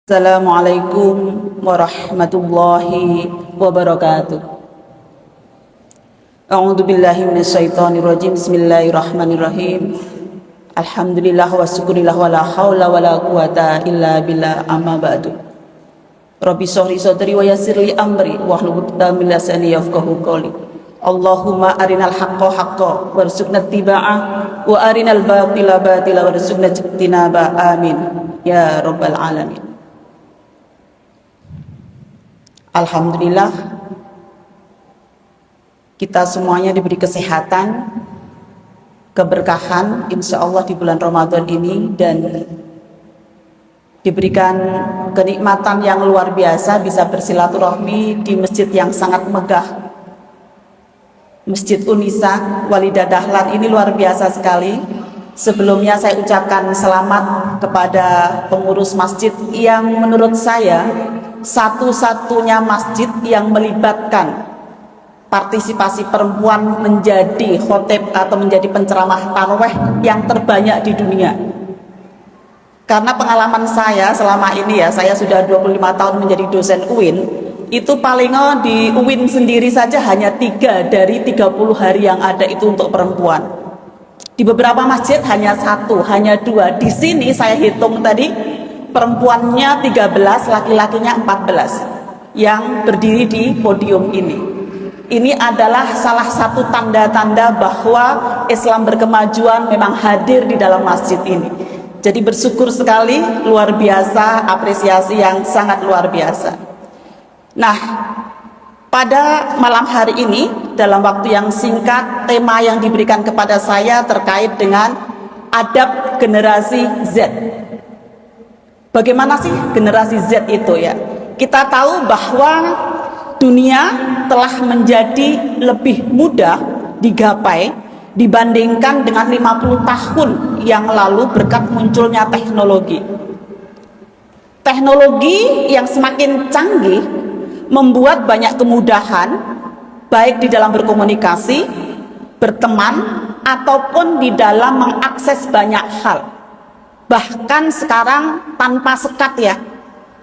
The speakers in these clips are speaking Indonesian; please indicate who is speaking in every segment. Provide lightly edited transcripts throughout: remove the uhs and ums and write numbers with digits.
Speaker 1: Assalamualaikum warahmatullahi wabarakatuh. A'udzu billahi minasyaitonir rajim. Bismillahirrahmanirrahim. Alhamdulillah wa syukurillah wa la haula wa la quwata illa billah, amma ba'du. Rabbi shrah li sadri wa yassir li amri wahlul 'uqdatam min lisani yafqahu qawli. Allahumma arinal haqqo haqqo warzuqna ittiba'ah wa arinal batila batila warzuqna ijtinaba. Amin ya rabbal alamin. Alhamdulillah, kita semuanya diberi kesehatan, keberkahan insya Allah di bulan Ramadan ini, dan diberikan kenikmatan yang luar biasa bisa bersilaturahmi di masjid yang sangat megah, Masjid Unisa Walidah Dahlan. Ini luar biasa sekali. Sebelumnya saya ucapkan selamat kepada pengurus masjid yang menurut saya satu-satunya masjid yang melibatkan partisipasi perempuan menjadi khotib atau menjadi penceramah tarawih yang terbanyak di dunia. Karena pengalaman saya selama ini, ya, saya sudah 25 tahun menjadi dosen UIN, itu paling di UIN sendiri saja hanya 3 dari 30 hari yang ada itu untuk perempuan. Di beberapa masjid hanya 1, hanya 2. Di sini saya hitung tadi, perempuannya 13, laki-lakinya 14 yang berdiri di podium ini. Ini adalah salah satu tanda-tanda bahwa Islam berkemajuan memang hadir di dalam masjid ini. Jadi bersyukur sekali, luar biasa, apresiasi yang sangat luar biasa. Nah, pada malam hari ini, dalam waktu yang singkat, tema yang diberikan kepada saya terkait dengan adab generasi Z. Bagaimana sih generasi Z itu, ya? Kita tahu bahwa dunia telah menjadi lebih mudah digapai dibandingkan dengan 50 tahun yang lalu berkat munculnya teknologi. Teknologi yang semakin canggih membuat banyak kemudahan baik di dalam berkomunikasi, berteman, ataupun di dalam mengakses banyak hal. Bahkan sekarang tanpa sekat, ya,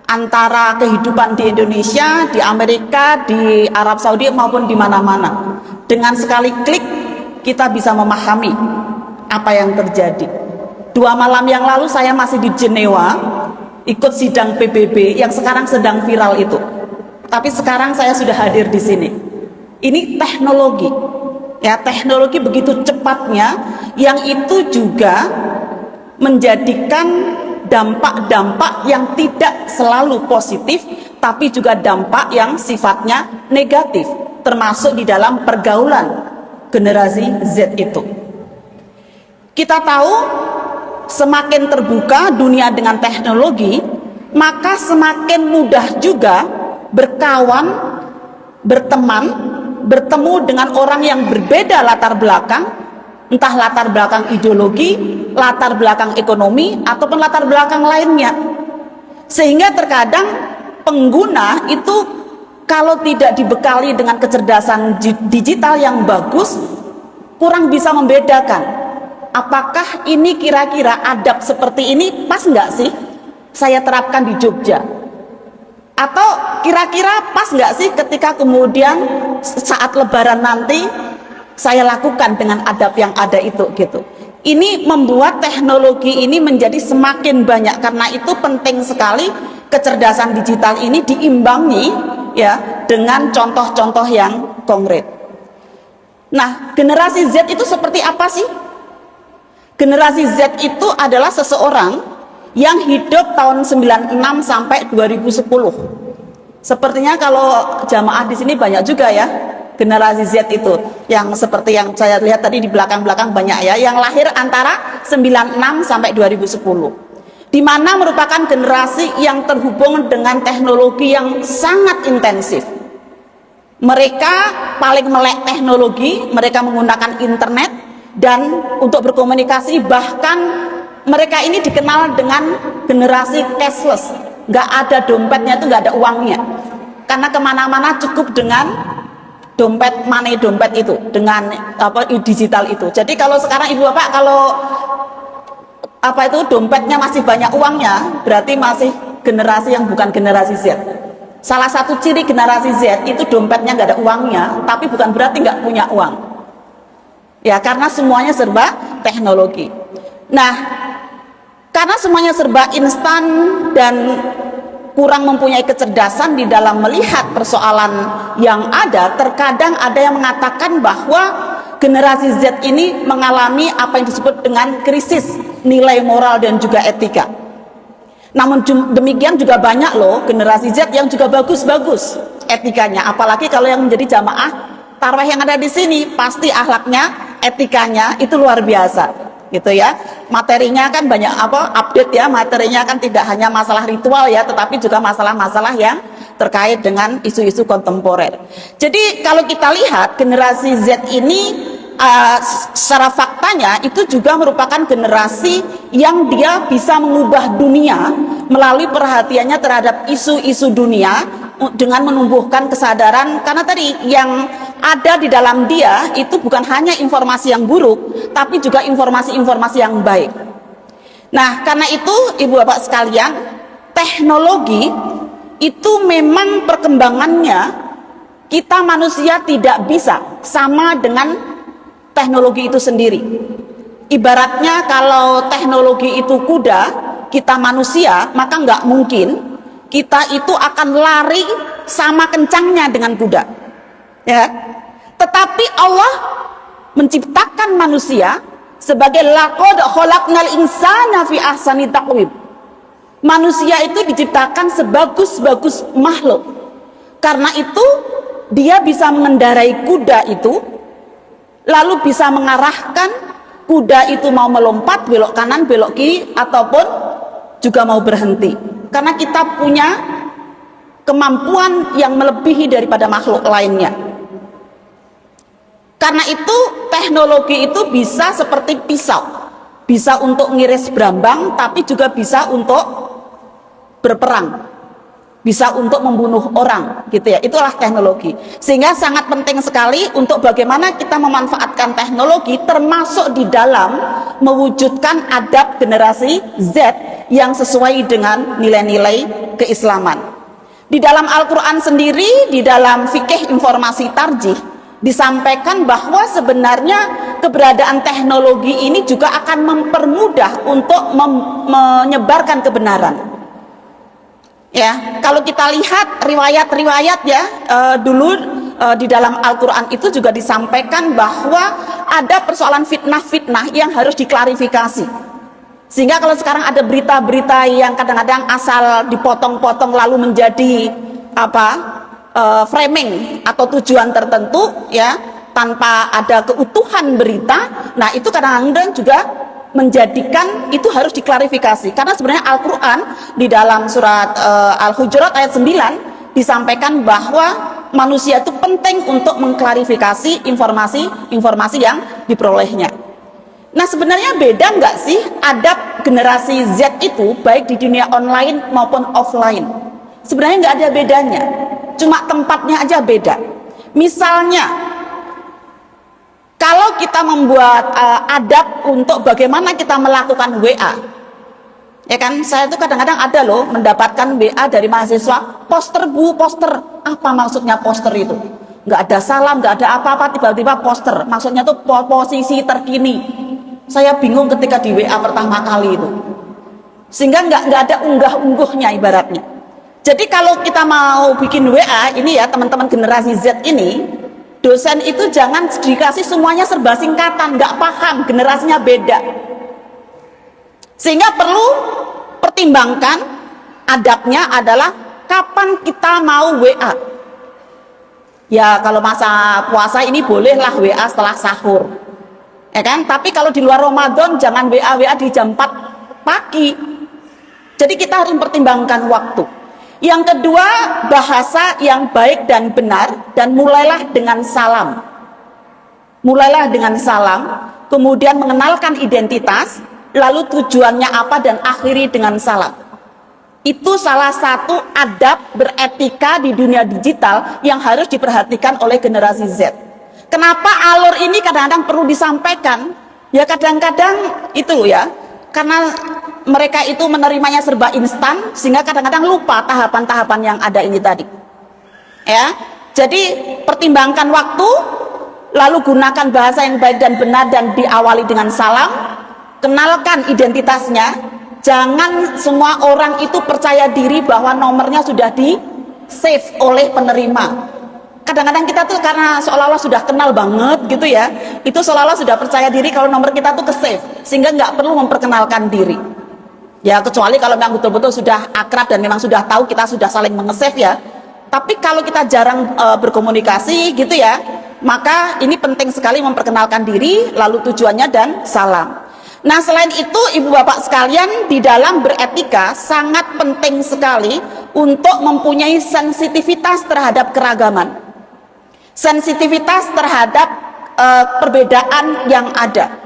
Speaker 1: antara kehidupan di Indonesia, di Amerika, di Arab Saudi maupun di mana-mana. Dengan sekali klik kita bisa memahami apa yang terjadi. 2 malam yang lalu saya masih di Jenewa ikut sidang PBB yang sekarang sedang viral itu. Tapi sekarang saya sudah hadir di sini. Ini teknologi. Ya, teknologi begitu cepatnya yang itu juga menjadikan dampak-dampak yang tidak selalu positif, tapi juga dampak yang sifatnya negatif, termasuk di dalam pergaulan generasi Z itu. Kita tahu semakin terbuka dunia dengan teknologi, maka semakin mudah juga berkawan, berteman, bertemu dengan orang yang berbeda latar belakang, entah latar belakang ideologi, latar belakang ekonomi, ataupun latar belakang lainnya. Sehingga terkadang pengguna itu kalau tidak dibekali dengan kecerdasan digital yang bagus, kurang bisa membedakan apakah ini kira-kira adab seperti ini pas nggak sih saya terapkan di Jogja, atau kira-kira pas nggak sih ketika kemudian saat lebaran nanti saya lakukan dengan adab yang ada itu, gitu. Ini membuat teknologi ini menjadi semakin banyak. Karena itu penting sekali kecerdasan digital ini diimbangi, ya, dengan contoh-contoh yang konkret. Nah, generasi Z itu seperti apa sih? Generasi Z itu adalah seseorang yang hidup tahun 96 sampai 2010. Sepertinya kalau jamaah di sini banyak juga, ya, generasi Z itu, yang seperti yang saya lihat tadi di belakang-belakang banyak, ya, yang lahir antara 96 sampai 2010, di mana merupakan generasi yang terhubung dengan teknologi yang sangat intensif. Mereka paling melek teknologi, mereka menggunakan internet dan untuk berkomunikasi. Bahkan mereka ini dikenal dengan generasi cashless, nggak ada dompetnya, itu nggak ada uangnya, karena kemana-mana cukup dengan dompet, money dompet itu, dengan digital itu. Jadi kalau sekarang ibu bapak kalau dompetnya masih banyak uangnya, berarti masih generasi yang bukan generasi Z. Salah satu ciri generasi Z itu dompetnya nggak ada uangnya, tapi bukan berarti nggak punya uang. Ya, karena semuanya serba teknologi. Nah, karena semuanya serba instan dan kurang mempunyai kecerdasan di dalam melihat persoalan yang ada, terkadang ada yang mengatakan bahwa generasi Z ini mengalami apa yang disebut dengan krisis nilai moral dan juga etika. Namun demikian juga banyak loh generasi Z yang juga bagus-bagus etikanya, apalagi kalau yang menjadi jamaah tarawih yang ada di sini, pasti akhlaknya, etikanya itu luar biasa, gitu ya. Materinya kan banyak update ya, materinya kan tidak hanya masalah ritual ya, tetapi juga masalah-masalah yang terkait dengan isu-isu kontemporer. Jadi kalau kita lihat generasi Z ini secara faktanya itu juga merupakan generasi yang dia bisa mengubah dunia melalui perhatiannya terhadap isu-isu dunia dengan menumbuhkan kesadaran, karena tadi yang ada di dalam dia itu bukan hanya informasi yang buruk tapi juga informasi-informasi yang baik. Nah, karena itu ibu bapak sekalian, teknologi itu memang perkembangannya kita manusia tidak bisa sama dengan teknologi itu sendiri. Ibaratnya kalau teknologi itu kuda, kita manusia, maka nggak mungkin kita itu akan lari sama kencangnya dengan kuda, ya. Tetapi Allah menciptakan manusia sebagai laqad khalaqnal insana fi ahsani taqwim. Manusia itu diciptakan sebagus-bagus makhluk. Karena itu dia bisa mengendarai kuda itu, lalu bisa mengarahkan kuda itu mau melompat, belok kanan, belok kiri, ataupun juga mau berhenti. Karena kita punya kemampuan yang melebihi daripada makhluk lainnya. Karena itu teknologi itu bisa seperti pisau, bisa untuk ngiris brambang, tapi juga bisa untuk berperang, bisa untuk membunuh orang, gitu ya. Itulah teknologi. Sehingga sangat penting sekali untuk bagaimana kita memanfaatkan teknologi, termasuk di dalam mewujudkan adab generasi Z yang sesuai dengan nilai-nilai keislaman. Di dalam Al-Quran sendiri, di dalam fikih informasi tarjih, disampaikan bahwa sebenarnya keberadaan teknologi ini juga akan mempermudah untuk menyebarkan kebenaran. Ya, kalau kita lihat riwayat-riwayat ya, dulu di dalam Al-Quran itu juga disampaikan bahwa ada persoalan fitnah-fitnah yang harus diklarifikasi. Sehingga kalau sekarang ada berita-berita yang kadang-kadang asal dipotong-potong lalu menjadi framing atau tujuan tertentu ya, tanpa ada keutuhan berita, nah itu kadang-kadang juga menjadikan itu harus diklarifikasi. Karena sebenarnya Al-Quran di dalam surat Al-Hujurat ayat 9 disampaikan bahwa manusia itu penting untuk mengklarifikasi informasi yang diperolehnya. Nah, sebenarnya beda nggak sih adab generasi Z itu baik di dunia online maupun offline? Sebenarnya nggak ada bedanya, cuma tempatnya aja beda. Misalnya kalau kita membuat adab untuk bagaimana kita melakukan WA, ya kan, saya tuh kadang-kadang ada loh mendapatkan WA dari mahasiswa, poster bu, poster. Apa maksudnya poster itu? Nggak ada salam, nggak ada apa-apa, tiba-tiba poster. Maksudnya tuh posisi terkini. Saya bingung ketika di WA pertama kali itu. Sehingga nggak ada unggah-ungguhnya ibaratnya. Jadi kalau kita mau bikin WA ini ya teman-teman generasi Z ini, dosen itu jangan dikasih semuanya serba singkatan, nggak paham, generasinya beda. Sehingga perlu pertimbangkan adabnya adalah kapan kita mau WA. Ya kalau masa puasa ini bolehlah WA setelah sahur, ya kan? Tapi kalau di luar Ramadan jangan WA di jam 4 pagi. Jadi kita harus mempertimbangkan waktu. Yang kedua, bahasa yang baik dan benar, dan mulailah dengan salam. Mulailah dengan salam, kemudian mengenalkan identitas, lalu tujuannya apa, dan akhiri dengan salam. Itu salah satu adab beretika di dunia digital yang harus diperhatikan oleh generasi Z. Kenapa alur ini kadang-kadang perlu disampaikan? Ya kadang-kadang itu ya, karena mereka itu menerimanya serba instan sehingga kadang-kadang lupa tahapan-tahapan yang ada ini tadi. Ya. Jadi pertimbangkan waktu, lalu gunakan bahasa yang baik dan benar dan diawali dengan salam. Kenalkan identitasnya. Jangan semua orang itu percaya diri bahwa nomornya sudah di save oleh penerima. Kadang-kadang kita tuh karena seolah-olah sudah kenal banget gitu ya, itu seolah-olah sudah percaya diri kalau nomor kita tuh ke save, sehingga nggak perlu memperkenalkan diri. Ya kecuali kalau memang betul-betul sudah akrab dan memang sudah tahu kita sudah saling menge-save ya. Tapi kalau kita jarang berkomunikasi gitu ya, maka ini penting sekali memperkenalkan diri, lalu tujuannya dan salam. Nah selain itu ibu bapak sekalian, di dalam beretika sangat penting sekali untuk mempunyai sensitivitas terhadap keragaman, sensitivitas terhadap perbedaan yang ada.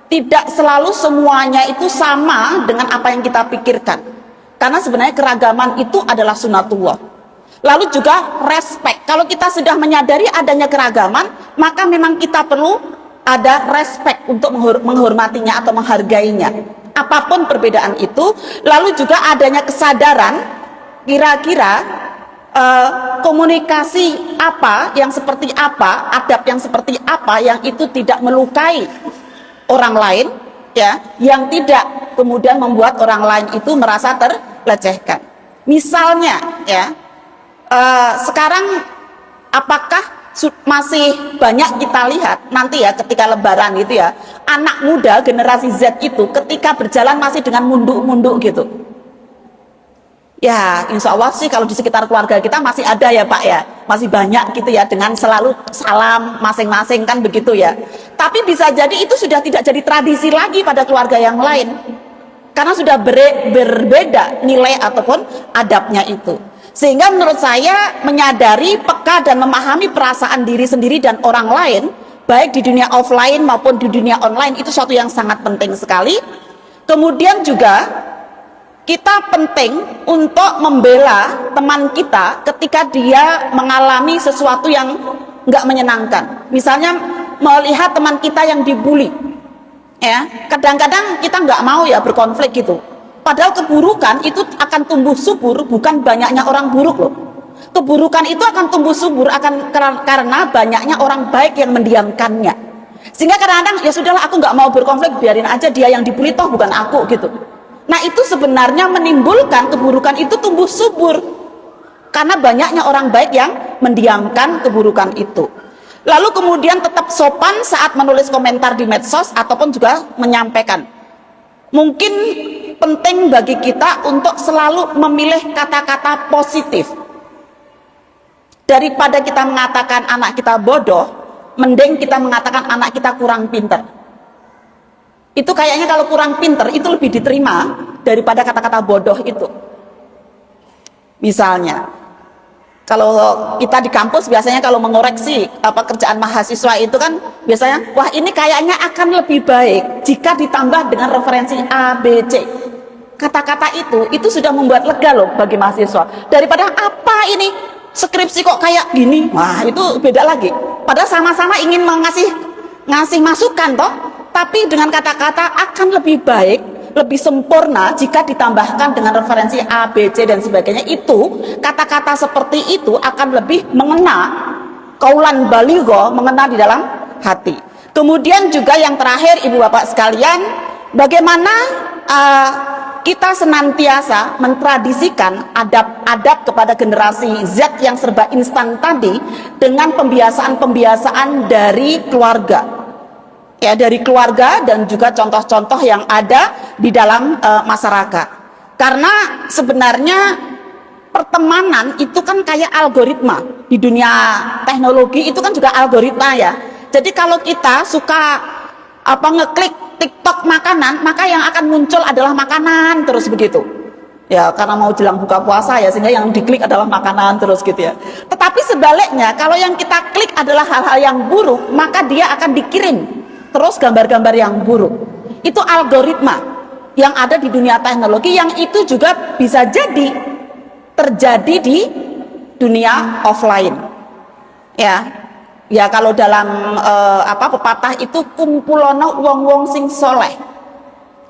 Speaker 1: Tidak selalu semuanya itu sama dengan apa yang kita pikirkan, karena sebenarnya keragaman itu adalah sunatullah. Lalu juga respect. Kalau kita sudah menyadari adanya keragaman, maka memang kita perlu ada respect untuk menghormatinya atau menghargainya, apapun perbedaan itu. Lalu juga adanya kesadaran kira-kira komunikasi apa yang seperti apa, adab yang seperti apa yang itu tidak melukai orang lain, ya, yang tidak kemudian membuat orang lain itu merasa terlecehkan. Misalnya, ya, sekarang apakah masih banyak kita lihat nanti ya ketika lebaran gitu ya, anak muda generasi Z itu ketika berjalan masih dengan munduk-munduk gitu. Ya insya Allah sih kalau di sekitar keluarga kita masih ada ya Pak ya, masih banyak gitu ya, dengan selalu salam masing-masing kan begitu ya. Tapi bisa jadi itu sudah tidak jadi tradisi lagi pada keluarga yang lain, karena sudah berbeda nilai ataupun adabnya itu. Sehingga menurut saya menyadari, peka dan memahami perasaan diri sendiri dan orang lain, baik di dunia offline maupun di dunia online, itu suatu yang sangat penting sekali. Kemudian juga kita penting untuk membela teman kita ketika dia mengalami sesuatu yang nggak menyenangkan. Misalnya melihat teman kita yang dibully, ya kadang-kadang kita nggak mau ya berkonflik gitu. Padahal keburukan itu akan tumbuh subur, bukan banyaknya orang buruk loh. Keburukan itu akan tumbuh subur karena banyaknya orang baik yang mendiamkannya. Sehingga kadang-kadang ya sudahlah, aku nggak mau berkonflik, biarin aja dia yang dibully, toh bukan aku gitu. Nah itu sebenarnya menimbulkan keburukan itu tumbuh subur karena banyaknya orang baik yang mendiamkan keburukan itu. Lalu kemudian tetap sopan saat menulis komentar di medsos ataupun juga menyampaikan. Mungkin penting bagi kita untuk selalu memilih kata-kata positif. Daripada kita mengatakan anak kita bodoh, mending kita mengatakan anak kita kurang pinter. Itu kayaknya kalau kurang pinter itu lebih diterima daripada kata-kata bodoh itu. Misalnya, kalau kita di kampus biasanya kalau mengoreksi kerjaan mahasiswa itu kan biasanya, wah ini kayaknya akan lebih baik jika ditambah dengan referensi A, B, C. Kata-kata itu sudah membuat lega loh bagi mahasiswa, daripada apa ini skripsi kok kayak gini. Wah itu beda lagi, padahal sama-sama ingin ngasih masukan toh, tapi dengan kata-kata akan lebih baik, lebih sempurna jika ditambahkan dengan referensi A, B, C dan sebagainya. Itu kata-kata seperti itu akan lebih mengena, kaulan baligho, mengena di dalam hati. Kemudian juga yang terakhir ibu bapak sekalian, bagaimana kita senantiasa mentradisikan adab-adab kepada generasi Z yang serba instan tadi dengan pembiasaan-pembiasaan dari keluarga, ya, dari keluarga dan juga contoh-contoh yang ada di dalam masyarakat. Karena sebenarnya pertemanan itu kan kayak algoritma di dunia teknologi, itu kan juga algoritma ya. Jadi kalau kita suka ngeklik TikTok makanan, maka yang akan muncul adalah makanan terus begitu. Ya karena mau jelang buka puasa ya, sehingga yang diklik adalah makanan terus gitu ya. Tetapi sebaliknya, kalau yang kita klik adalah hal-hal yang buruk, maka dia akan dikirim terus gambar-gambar yang buruk. Itu algoritma yang ada di dunia teknologi, yang itu juga bisa jadi terjadi di dunia offline. Ya kalau dalam pepatah itu kumpulono wong-wong sing soleh.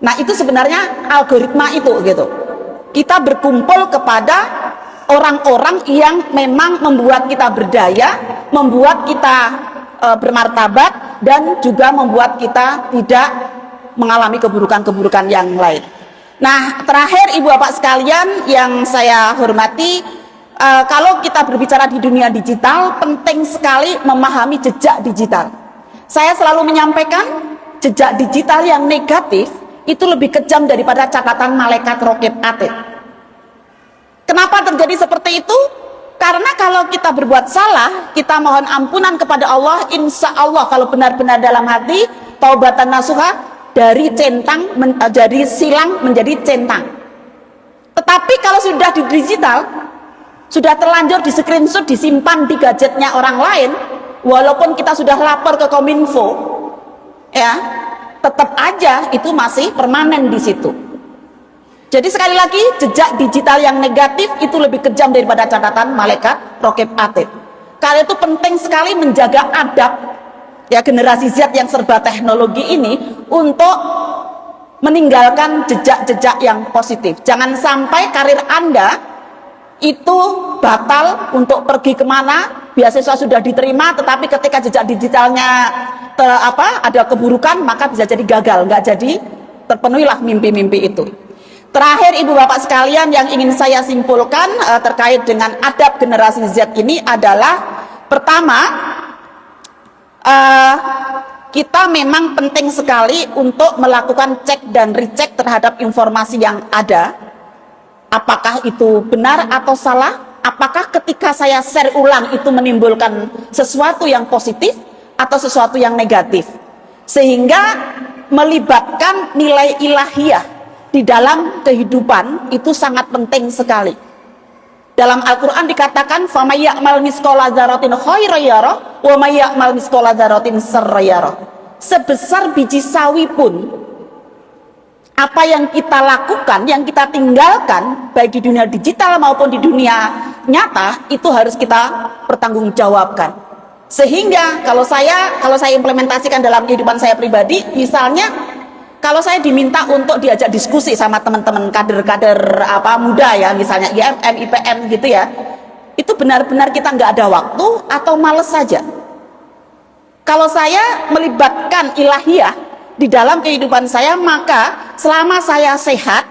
Speaker 1: Nah, itu sebenarnya algoritma itu gitu. Kita berkumpul kepada orang-orang yang memang membuat kita berdaya, membuat kita bermartabat, dan juga membuat kita tidak mengalami keburukan-keburukan yang lain. Nah, terakhir Ibu Bapak sekalian yang saya hormati, kalau kita berbicara di dunia digital, penting sekali memahami jejak digital. Saya selalu menyampaikan jejak digital yang negatif itu lebih kejam daripada catatan malaikat raqib atid. Kenapa terjadi seperti itu? Karena kalau kita berbuat salah, kita mohon ampunan kepada Allah, insya Allah kalau benar-benar dalam hati, taubatan nasuha, dari centang, dari silang menjadi centang. Tetapi kalau sudah di digital, sudah terlanjur di screenshot, disimpan di gadgetnya orang lain, walaupun kita sudah lapor ke Kominfo, ya, tetap aja itu masih permanen di situ. Jadi sekali lagi, jejak digital yang negatif itu lebih kejam daripada catatan malaikat raqib atid. Karena itu penting sekali menjaga adab ya generasi Z yang serba teknologi ini untuk meninggalkan jejak-jejak yang positif. Jangan sampai karir Anda itu batal untuk pergi kemana, beasiswa sudah diterima, tetapi ketika jejak digitalnya ada keburukan, maka bisa jadi gagal, nggak jadi terpenuhilah mimpi-mimpi itu. Terakhir Ibu Bapak sekalian yang ingin saya simpulkan terkait dengan adab generasi Z ini adalah pertama, kita memang penting sekali untuk melakukan cek dan recheck terhadap informasi yang ada. Apakah itu benar atau salah? Apakah ketika saya share ulang itu menimbulkan sesuatu yang positif atau sesuatu yang negatif? Sehingga melibatkan nilai ilahiyah di dalam kehidupan itu sangat penting sekali. Dalam Al-Quran dikatakan, فَمَنْ يَعْمَلْ مِثْقَالَ ذَرَّةٍ خَيْرًا يَرَهُ وَمَنْ يَعْمَلْ مِثْقَالَ ذَرَّةٍ شَرًّا يَرَهُ. Sebesar biji sawi pun, apa yang kita lakukan, yang kita tinggalkan, baik di dunia digital maupun di dunia nyata, itu harus kita pertanggungjawabkan. Sehingga kalau saya implementasikan dalam kehidupan saya pribadi, misalnya kalau saya diminta untuk diajak diskusi sama teman-teman kader-kader muda ya, misalnya IMM, IPM gitu ya, itu benar-benar kita nggak ada waktu atau males saja. Kalau saya melibatkan ilahiyah di dalam kehidupan saya, maka selama saya sehat,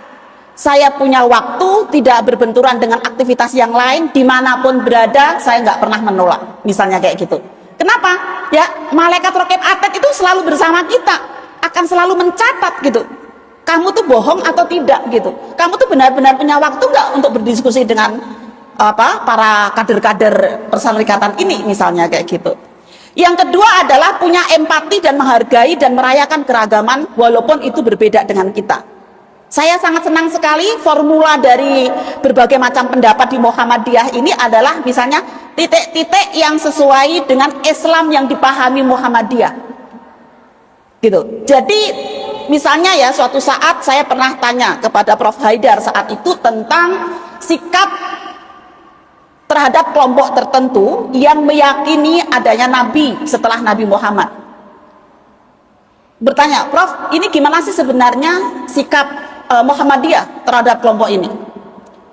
Speaker 1: saya punya waktu, tidak berbenturan dengan aktivitas yang lain, dimanapun berada, saya nggak pernah menolak, misalnya kayak gitu. Kenapa? Ya, malaikat raqib atid itu selalu bersama kita, akan selalu mencatat gitu. Kamu tuh bohong atau tidak gitu. Kamu tuh benar-benar punya waktu nggak untuk berdiskusi dengan para kader-kader perserikatan ini, misalnya kayak gitu. Yang kedua adalah punya empati dan menghargai dan merayakan keragaman walaupun itu berbeda dengan kita. Saya sangat senang sekali formula dari berbagai macam pendapat di Muhammadiyah ini adalah misalnya titik-titik yang sesuai dengan Islam yang dipahami Muhammadiyah. Gitu. Jadi misalnya ya, suatu saat saya pernah tanya kepada Prof. Haidar saat itu tentang sikap terhadap kelompok tertentu yang meyakini adanya Nabi setelah Nabi Muhammad. Bertanya, Prof, ini gimana sih sebenarnya sikap Muhammadiyah terhadap kelompok ini?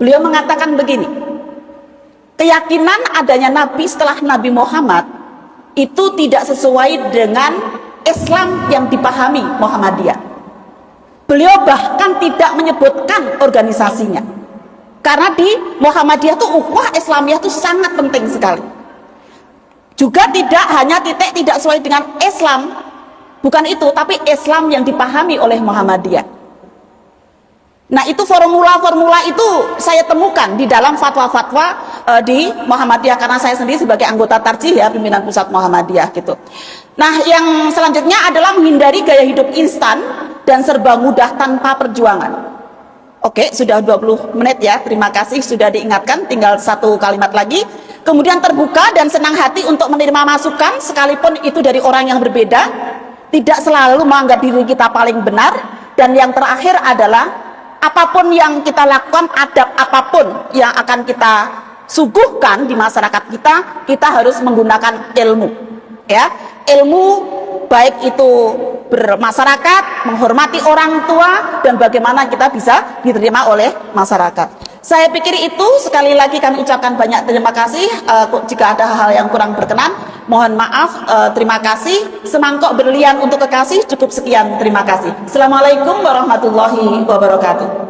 Speaker 1: Beliau mengatakan begini, keyakinan adanya Nabi setelah Nabi Muhammad itu tidak sesuai dengan Islam yang dipahami Muhammadiyah. Beliau bahkan tidak menyebutkan organisasinya, karena di Muhammadiyah tuh ukhuwah Islamiyah tuh sangat penting sekali. Juga tidak hanya titik tidak sesuai dengan Islam, bukan itu, tapi Islam yang dipahami oleh Muhammadiyah. Nah, itu formula-formula itu saya temukan di dalam fatwa-fatwa di Muhammadiyah, karena saya sendiri sebagai anggota tarjih ya, pimpinan pusat Muhammadiyah gitu. Nah, yang selanjutnya adalah menghindari gaya hidup instan dan serba mudah tanpa perjuangan. Oke, sudah 20 menit ya, terima kasih sudah diingatkan, tinggal satu kalimat lagi. Kemudian terbuka dan senang hati untuk menerima masukan sekalipun itu dari orang yang berbeda, tidak selalu menganggap diri kita paling benar. Dan yang terakhir adalah apapun yang kita lakukan, adab apapun yang akan kita suguhkan di masyarakat kita, kita harus menggunakan ilmu. Ya, ilmu baik itu bermasyarakat, menghormati orang tua, dan bagaimana kita bisa diterima oleh masyarakat. Saya pikir itu. Sekali lagi kami ucapkan banyak terima kasih. Jika ada hal-hal yang kurang berkenan, mohon maaf. Terima kasih. Semangkok berlian untuk kekasih, cukup sekian. Terima kasih. Assalamualaikum warahmatullahi wabarakatuh.